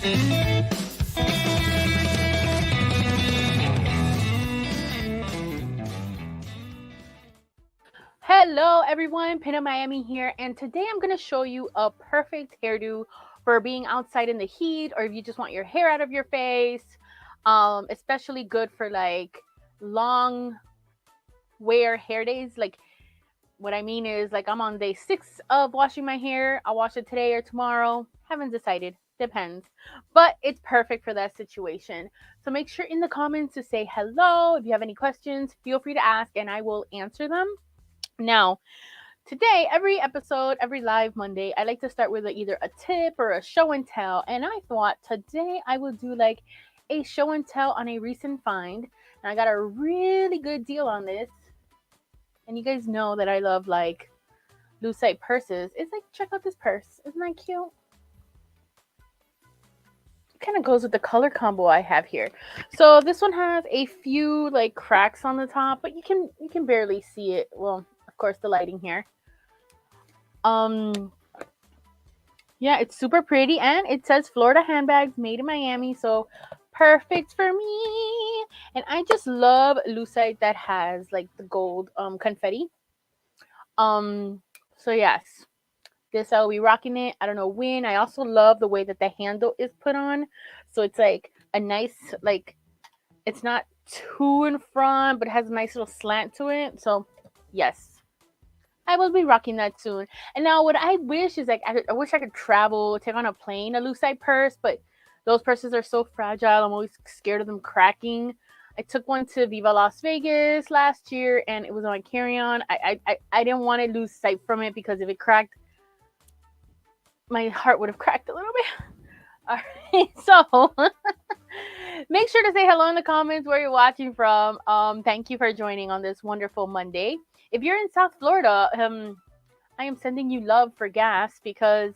Hello everyone, Pinup Miami here, and today I'm going to show you a perfect hairdo for being outside in the heat, or if you just want your hair out of your face. Especially good for like long wear hair days. Like what I mean is, like, I'm on day 6 of washing my hair. I'll wash it today or tomorrow. Haven't decided. Depends. But it's perfect for that situation. So make sure in the comments to say hello. If you have any questions, feel free to ask and I will answer them. Now, today, every episode, every live Monday, I like to start with either a tip or a show and tell. And I thought today I will do like a show and tell on a recent find. And I got a really good deal on this. And you guys know that I love like lucite purses. It's like, check out this purse. Isn't that cute? It kind of goes with the color combo I have here. So this one has a few like cracks on the top, but you can barely see it. Well, of course, the lighting here. Yeah, it's super pretty, and it says Florida handbags made in Miami, so perfect for me. And I just love lucite that has like the gold confetti. So yes, this I'll be rocking it. I don't know when. I also love the way that the handle is put on, so it's like a nice, like, it's not too in front, but it has a nice little slant to it. So yes, I will be rocking that soon. And now what I wish is like, I wish I could travel, take on a plane, a lucite purse, but those purses are so fragile. I'm always scared of them cracking. I took one to Viva Las Vegas last year and it was on carry-on. I didn't want to lose sight from it because if it cracked, my heart would have cracked a little bit. All right, so make sure to say hello in the comments where you're watching from. Thank you for joining on this wonderful Monday. If you're in South Florida, I am sending you love for gas because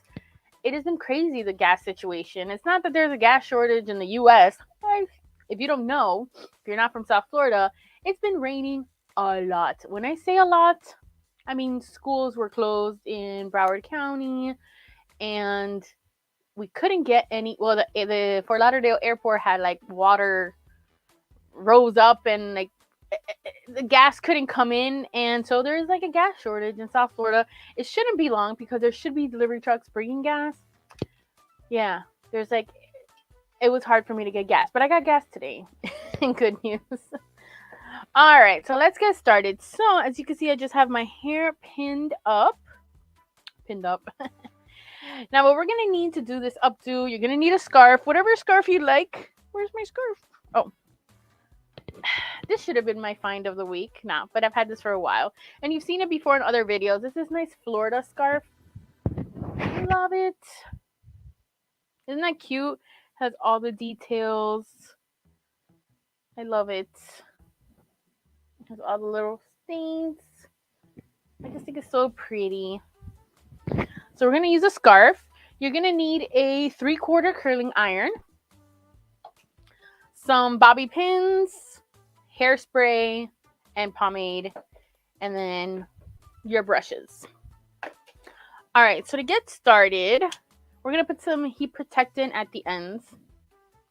it has been crazy, the gas situation. It's not that there's a gas shortage in the U.S. If you don't know, if you're not from South Florida, it's been raining a lot. When I say a lot, I mean schools were closed in Broward County, and we couldn't get any. Well, the Fort Lauderdale airport had like water rose up and like the gas couldn't come in, and so there's like a gas shortage in South Florida. It shouldn't be long because there should be delivery trucks bringing gas. Yeah, there's like, it was hard for me to get gas, but I got gas today. Good news. All right, so let's get started. So as you can see, I just have my hair pinned up. Now what we're gonna need to do this updo, you're gonna need a scarf, whatever scarf you like. Where's my scarf? Oh, this should have been my find of the week. Nah, but I've had this for a while. And you've seen it before in other videos. This is nice Florida scarf. I love it. Isn't that cute? Has all the details. I love it. It has all the little things. I just think it's so pretty. So we're going to use a scarf. You're going to need a 3/4 curling iron, some bobby pins, hairspray, and pomade, and then your brushes. All right, so to get started, we're going to put some heat protectant at the ends.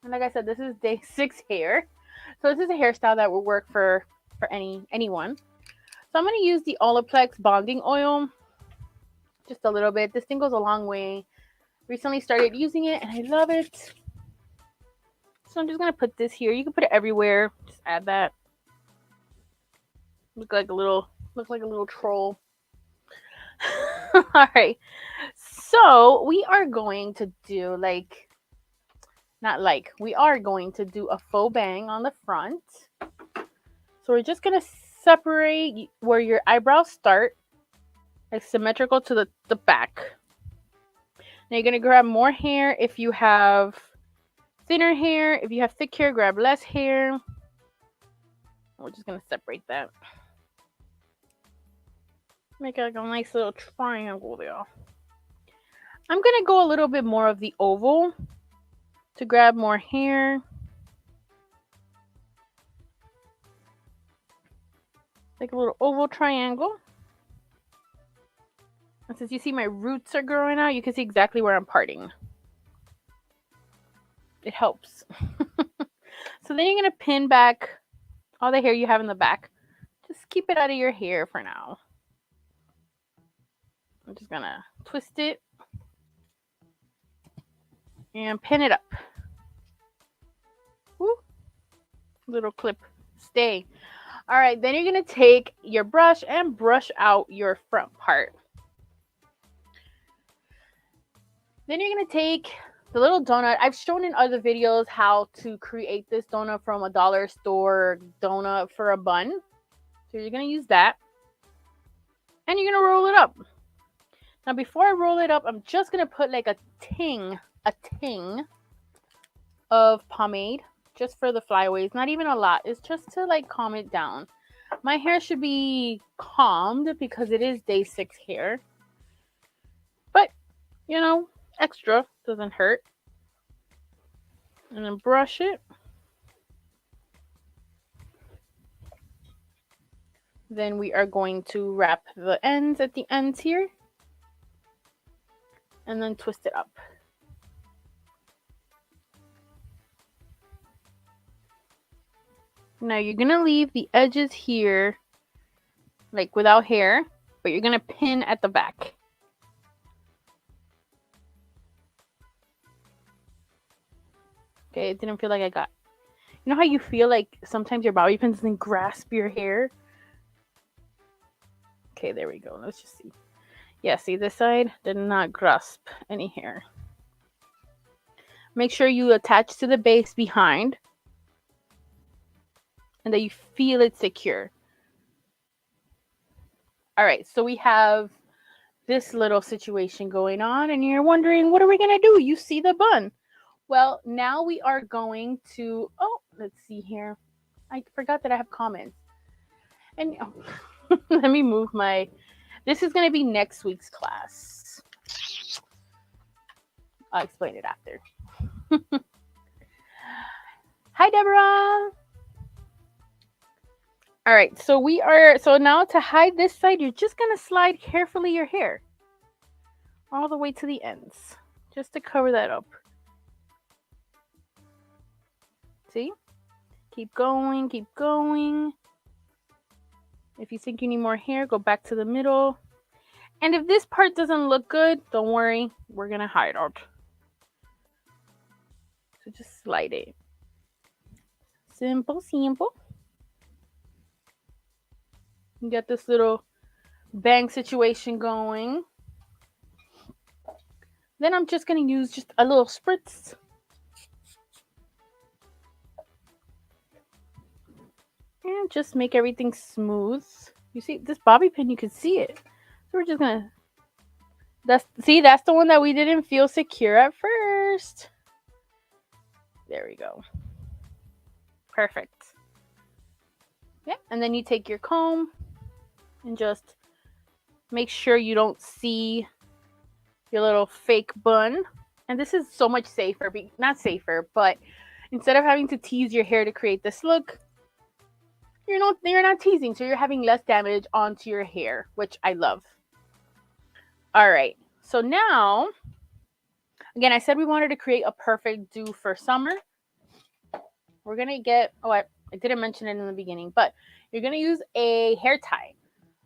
And like I said, this is day 6 hair. So this is a hairstyle that will work for anyone. So I'm going to use the Olaplex bonding oil. Just a little bit. This thing goes a long way. Recently started using it and I love it. So I'm just going to put this here. You can put it everywhere. Just add that. Look like a little troll. All right. So we are going to do we are going to do a faux bang on the front. So we're just going to separate where your eyebrows start, like symmetrical to the back. Now you're going to grab more hair if you have thinner hair. If you have thick hair, grab less hair. We're just going to separate that. Make like a nice little triangle there. I'm going to go a little bit more of the oval to grab more hair. Like a little oval triangle. And since you see my roots are growing out, you can see exactly where I'm parting. It helps. So then you're going to pin back all the hair you have in the back. Just keep it out of your hair for now. I'm just going to twist it and pin it up. Woo. Little clip. Stay. All right, then you're going to take your brush and brush out your front part. Then you're going to take the little donut. I've shown in other videos how to create this donut from a dollar store donut for a bun. So you're going to use that. And you're going to roll it up. Now before I roll it up, I'm just going to put like a ting of pomade just for the flyaways. Not even a lot. It's just to like calm it down. My hair should be calmed because it is day 6 hair. But, you know, extra doesn't hurt. And then brush it. Then we are going to wrap the ends at the ends here. And then twist it up. Now you're going to leave the edges here like without hair, but you're going to pin at the back. Okay, it didn't feel like I got. You know how you feel like sometimes your bobby pin doesn't grasp your hair? Okay, there we go. Let's just see. Yeah, see this side did not grasp any hair. Make sure you attach to the base behind and that you feel it secure. All right, so we have this little situation going on and you're wondering, what are we going to do? You see the bun. Well, now we are going to, oh, let's see here. I forgot that I have comments. And oh, let me move my, this is going to be next week's class. I'll explain it after. Hi, Deborah. All right, so now to hide this side, you're just going to slide carefully your hair all the way to the ends, just to cover that up. See? Keep going, keep going. If you think you need more hair, go back to the middle. And if this part doesn't look good, don't worry, we're going to hide it. So just slide it. Simple, simple. You got this little bang situation going. Then I'm just going to use just a little spritz. And just make everything smooth. You see, this bobby pin, you can see it. So we're just going to, that's the one that we didn't feel secure at first. There we go. Perfect. Yeah, and then you take your comb and just make sure you don't see your little fake bun. And this is so much safer, not safer, but instead of having to tease your hair to create this look, you're not teasing, so you're having less damage onto your hair, which I love. All right, so now, again, I said we wanted to create a perfect do for summer. We're gonna get, I didn't mention it in the beginning, but you're gonna use a hair tie.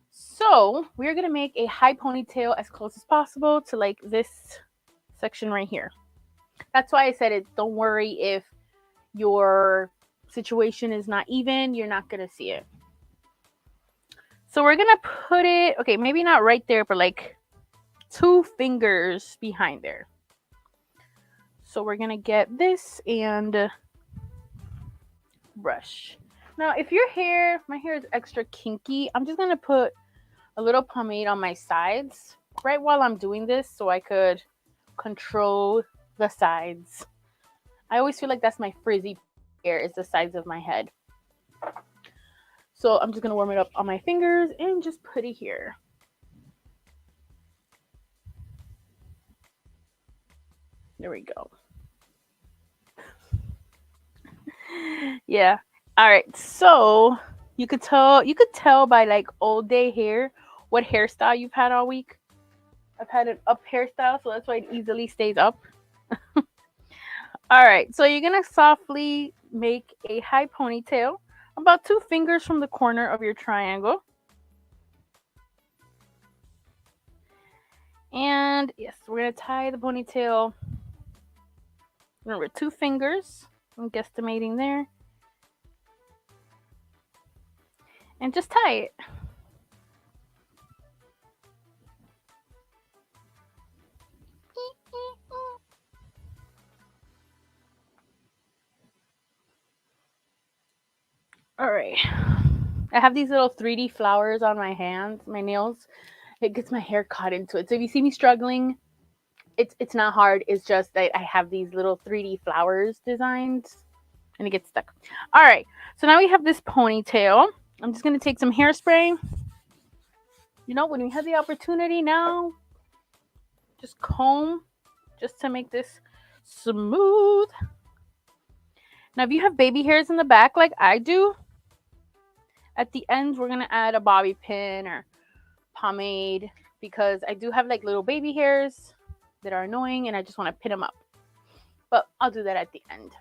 So we're gonna make a high ponytail as close as possible to like this section right here. That's why I said it. Don't worry if your situation is not even, you're not gonna see it. So we're gonna put it, okay, maybe not right there, but like 2 fingers behind there. So we're gonna get this and brush. Now, if your hair, my hair is extra kinky, I'm just gonna put a little pomade on my sides right while I'm doing this so I could control the sides. I always feel like that's my frizzy hair, is the sides of my head. So I'm just gonna warm it up on my fingers and just put it here. There we go. Yeah. All right. So you could tell by like all day hair what hairstyle you've had all week. I've had an up hairstyle, so that's why it easily stays up. All right, so you're gonna softly make a high ponytail about 2 fingers from the corner of your triangle. And yes, we're gonna tie the ponytail. Remember, 2 fingers. I'm guesstimating there. And just tie it. All right. I have these little 3D flowers on my hands, my nails. It gets my hair caught into it. So if you see me struggling, it's not hard. It's just that I have these little 3D flowers designed and it gets stuck. All right. So now we have this ponytail. I'm just going to take some hairspray. You know, when we have the opportunity now, just comb just to make this smooth. Now, if you have baby hairs in the back like I do, at the end, we're going to add a bobby pin or pomade because I do have like little baby hairs that are annoying and I just want to pin them up. But I'll do that at the end.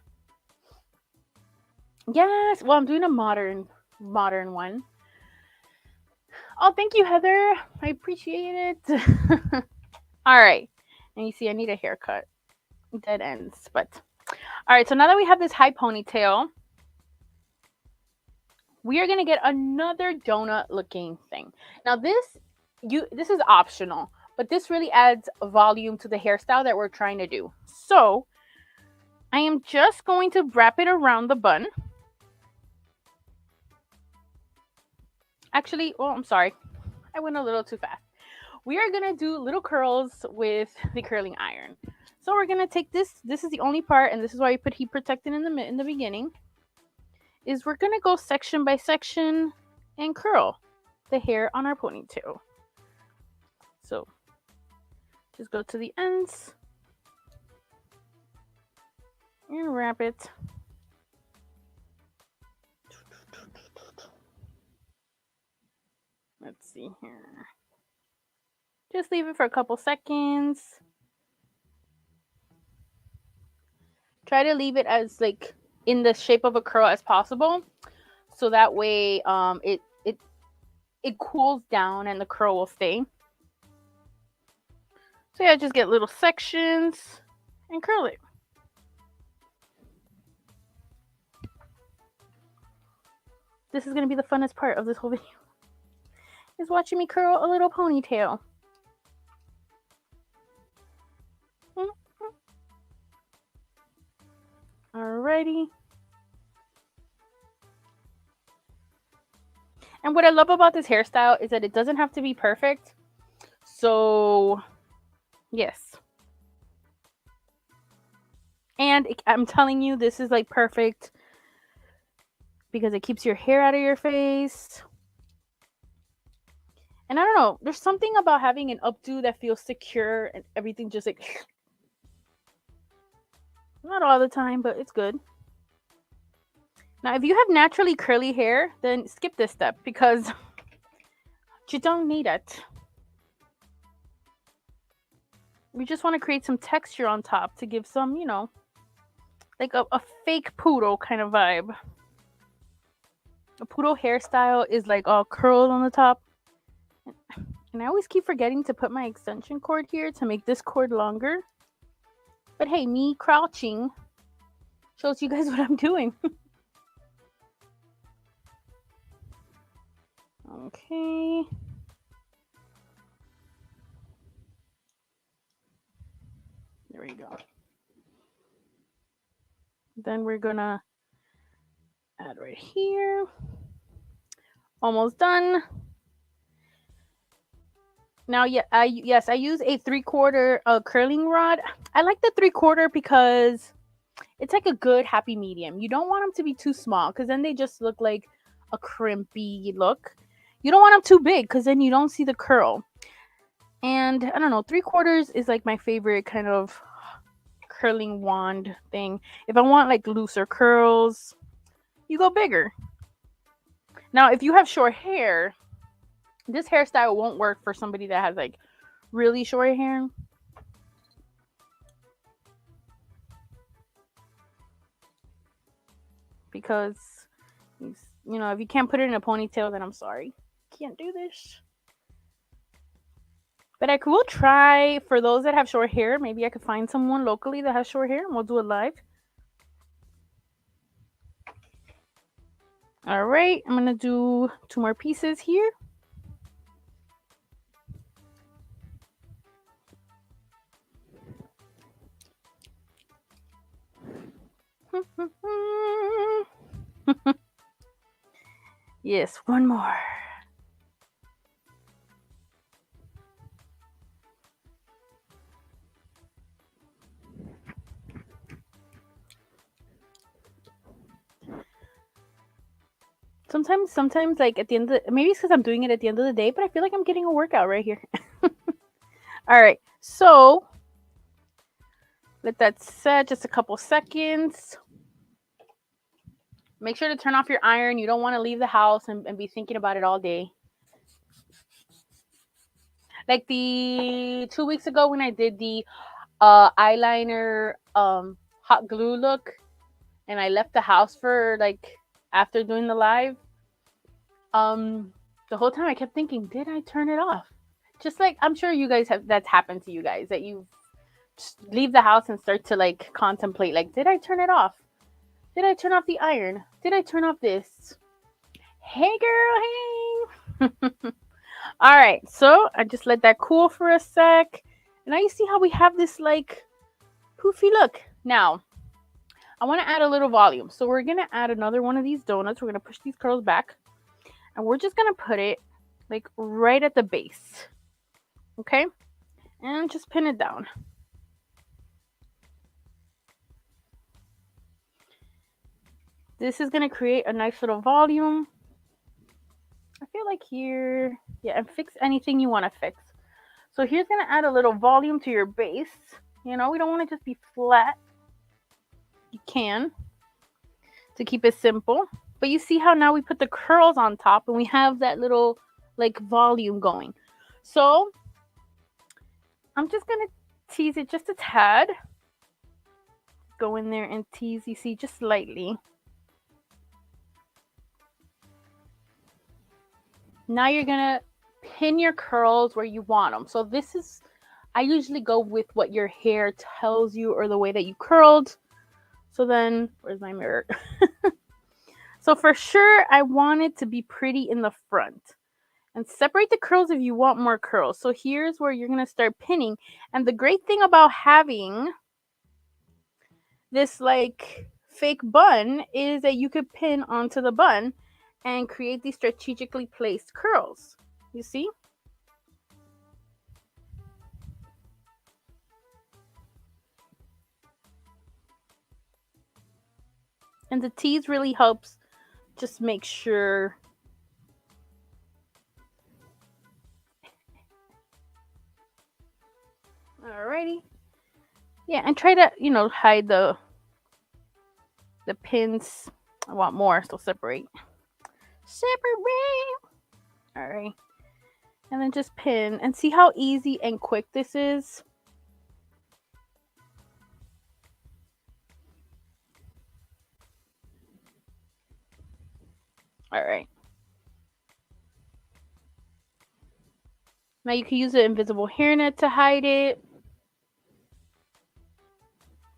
Yes, well, I'm doing a modern one. Oh, thank you, Heather. I appreciate it. All right. And you see, I need a haircut. Dead ends. But all right. So now that we have this high ponytail, we are going to get another donut looking thing. Now this is optional, but this really adds volume to the hairstyle that we're trying to do. So I am just going to wrap it around the bun. Actually, well, I'm sorry. I went a little too fast. We are going to do little curls with the curling iron. So we're going to take this. This is the only part, and this is why we put heat protectant in the beginning, is we're going to go section by section and curl the hair on our ponytail. So just go to the ends and wrap it. Let's see here. Just leave it for a couple seconds. Try to leave it as like in the shape of a curl as possible, so that way it cools down and the curl will stay. So yeah, just get little sections and curl it. This is gonna be the funnest part of this whole video, is watching me curl a little ponytail. Alrighty. And what I love about this hairstyle is that it doesn't have to be perfect. So, yes. And I'm telling you, this is like perfect because it keeps your hair out of your face. And I don't know, there's something about having an updo that feels secure and everything just like... Not all the time, but it's good. Now, if you have naturally curly hair, then skip this step because you don't need it. We just want to create some texture on top to give some, you know, like a fake poodle kind of vibe. A poodle hairstyle is like all curled on the top. And I always keep forgetting to put my extension cord here to make this cord longer. But hey, me crouching shows you guys what I'm doing. Okay. There we go. Then we're gonna add right here. Almost done. Now, yeah, I use a 3/4 curling rod. I like the 3/4 because it's like a good happy medium. You don't want them to be too small because then they just look like a crimpy look. You don't want them too big because then you don't see the curl. And I don't know, 3/4 is like my favorite kind of curling wand thing. If I want like looser curls, you go bigger. Now, if you have short hair, this hairstyle won't work for somebody that has like really short hair. because, you know, if you can't put it in a ponytail, then I'm sorry. Can't do this. But I will try, for those that have short hair, maybe I could find someone locally that has short hair and we'll do it live. All right, I'm going to do 2 more pieces here. Yes, 1 more. Sometimes, like at the end of maybe it's because I'm doing it at the end of the day, but I feel like I'm getting a workout right here. All right, so let that set just a couple seconds. Make sure to turn off your iron. You don't want to leave the house and be thinking about it all day. Like the 2 weeks ago when I did the eyeliner hot glue look, and I left the house for like after doing the live, the whole time I kept thinking, did I turn it off? Just like I'm sure you guys have, that's happened to you guys, that you just leave the house and start to like contemplate, like, did I turn it off? Did I turn off the iron? Did I turn off this? Hey girl, hey. All right, so I just let that cool for a sec, and now you see how we have this like poofy look. Now I want to add a little volume, so we're gonna add another one of these donuts. We're gonna push these curls back, and we're just gonna put it like right at the base, okay, and just pin it down. This is gonna create a nice little volume. I feel like here, yeah, and fix anything you want to fix. So here's gonna add a little volume to your base. You know, we don't want to just be flat. You can, to keep it simple. But you see how now we put the curls on top and we have that little like volume going. So I'm just gonna tease it just a tad. Go in there and tease, you see, just slightly. Now you're gonna pin your curls where you want them. So this is, I usually go with what your hair tells you or the way that you curled. So then, where's my mirror? So for sure, I want it to be pretty in the front. And separate the curls if you want more curls. So here's where you're going to start pinning. And the great thing about having this like fake bun is that you could pin onto the bun and create these strategically placed curls. You see? And the tease really helps just make sure. Alrighty. Yeah, and try to, you know, hide the pins. I want more, so separate. Separate. Alright. And then just pin. And see how easy and quick this is? Alright. Now you can use an invisible hairnet to hide it.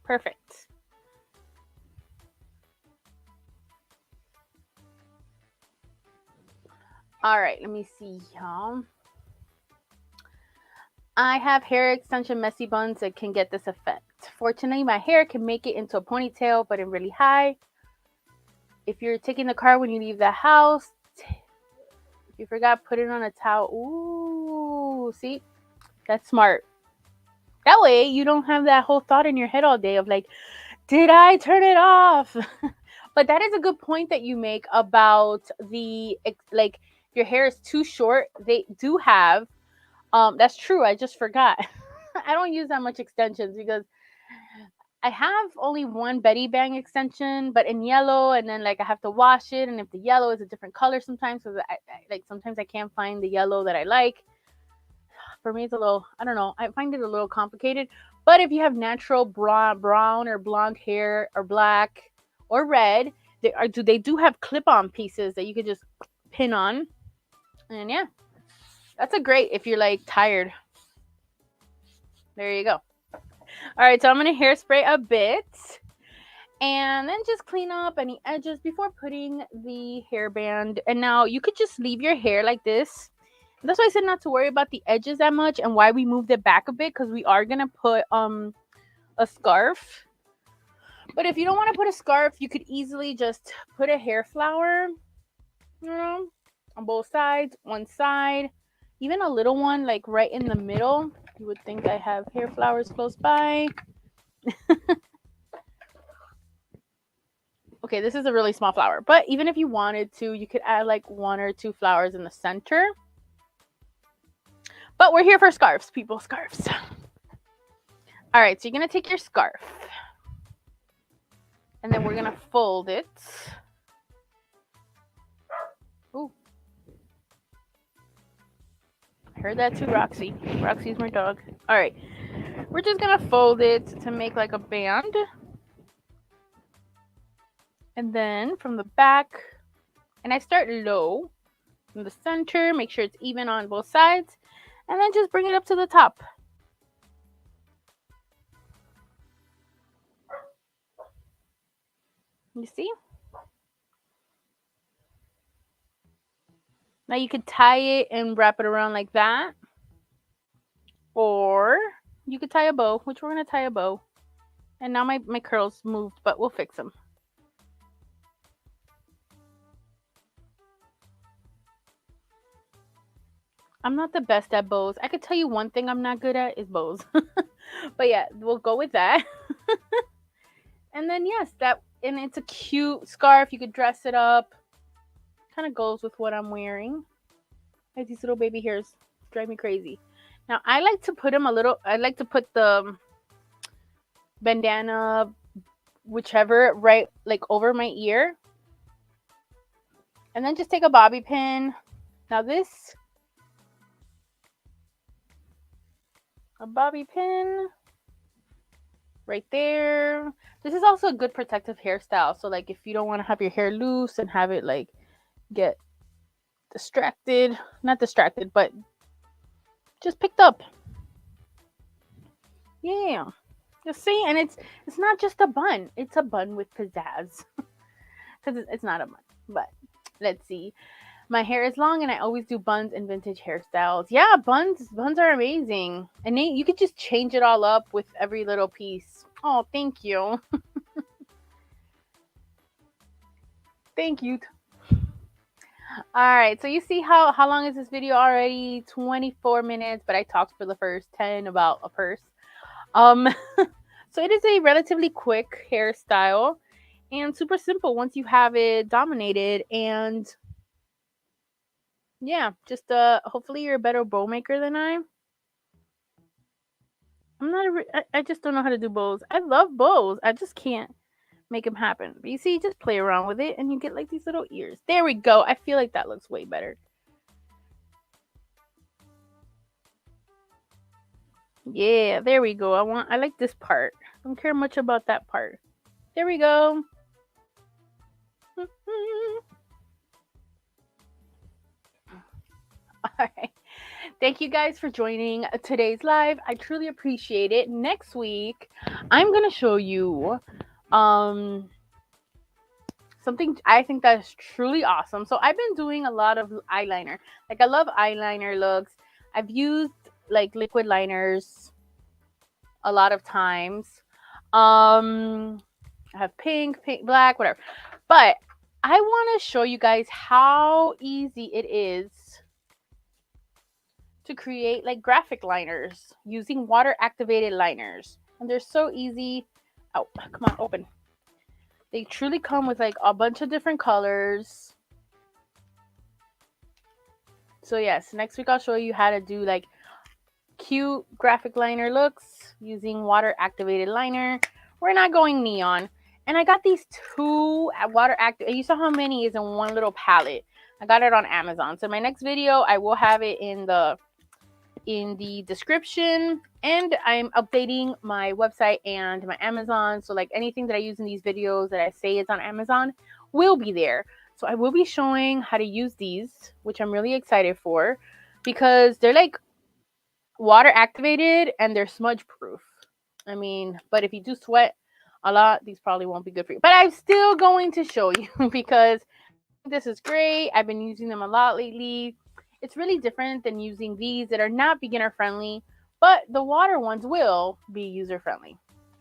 Perfect. All right, let me see, y'all. I have hair extension messy buns that can get this effect. Fortunately, my hair can make it into a ponytail, but in really high. If you're taking the car when you leave the house, if you forgot, put it on a towel. Ooh, see? That's smart. That way, you don't have that whole thought in your head all day of like, did I turn it off? But that is a good point that you make about the, like, your hair is too short. They do have, that's true. I just forgot. I don't use that much extensions because I have only one Betty Bang extension, but in yellow, and then like I have to wash it, and if the yellow is a different color sometimes, so like sometimes I can't find the yellow that I like. For me, it's a little, I don't know, I find it a little complicated. But if you have natural brown or blonde hair or black or red, They do have clip-on pieces that you could just pin on. And yeah, that's a great if you're like tired. There you go. All right, so I'm gonna hairspray a bit and then just clean up any edges before putting the hairband. And now you could just leave your hair like this. That's why I said not to worry about the edges that much, and why we moved it back a bit, because we are gonna put a scarf. But if you don't want to put a scarf, you could easily just put a hair flower, you know, on both sides, one side, even a little one like right in the middle. You would think I have hair flowers close by. Okay, this is a really small flower, but even if you wanted to, you could add like 1 or 2 flowers in the center. But we're here for scarves, people, scarves. All right, so you're going to take your scarf and then we're going to fold it. Ooh. I heard that too, Roxy. Roxy's my dog. All right, we're just going to fold it to make like a band. And then from the back, and I start low from the center, make sure it's even on both sides, and then just bring it up to the top. You see? Now you could tie it and wrap it around like that, or you could tie a bow, which we're going to tie a bow. And now my curls moved, but we'll fix them. I'm not the best at bows. I could tell you one thing I'm not good at is bows. But yeah, we'll go with that. And then yes, and it's a cute scarf. You could dress it up. Kind of goes with what I'm wearing. Like these little baby hairs drive me crazy. Now I like to put them I like to put the bandana, whichever, right like over my ear. And then just take a bobby pin. Now a bobby pin right there. This is also a good protective hairstyle. So like if you don't want to have your hair loose and have it like get distracted, not distracted, but just picked up. Yeah. You see, and it's not just a bun. It's a bun with pizzazz. Because it's not a bun. But let's see. My hair is long and I always do buns and vintage hairstyles. Yeah, buns are amazing. And you could just change it all up with every little piece. Oh, thank you. Thank you. All right, so you see how long is this video already? 24 minutes, but I talked for the first 10 about a purse. So it is a relatively quick hairstyle and super simple once you have it dominated. And yeah, just hopefully you're a better bow maker than I. I just don't know how to do bows. I love bows. I just can't make them happen. But you see, just play around with it and you get like these little ears. There we go. I feel like that looks way better. Yeah, there we go. I like this part. I don't care much about that part. There we go. All right. Thank you guys for joining today's live. I truly appreciate it. Next week, I'm going to show you something I think that is truly awesome. So I've been doing a lot of eyeliner. Like I love eyeliner looks. I've used like liquid liners a lot of times. I have pink, black, whatever. But I want to show you guys how easy it is to create like graphic liners using water activated liners. And they're so easy. Oh, come on, open. They truly come with like a bunch of different colors. So yes, next week I'll show you how to do like cute graphic liner looks using water activated liner. We're not going neon. And I got these 2 water activated. You saw how many is in one little palette. I got it on Amazon. So my next video, I will have it in the description, and I'm updating my website and my Amazon. So like anything that I use in these videos that I say is on Amazon will be there. So I will be showing how to use these, which I'm really excited for because they're like water activated and they're smudge proof. I mean, but if you do sweat a lot, these probably won't be good for you. But I'm still going to show you because I think this is great. I've been using them a lot lately. It's really different than using these that are not beginner friendly, but the water ones will be user friendly.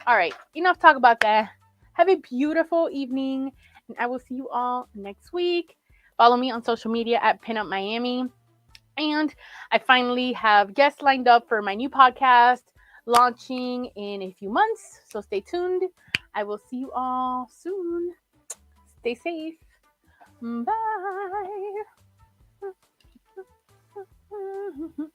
All right, enough talk about that. Have a beautiful evening, and I will see you all next week. Follow me on social media at Pinup Miami. And I finally have guests lined up for my new podcast launching in a few months. So stay tuned. I will see you all soon. Stay safe. Bye.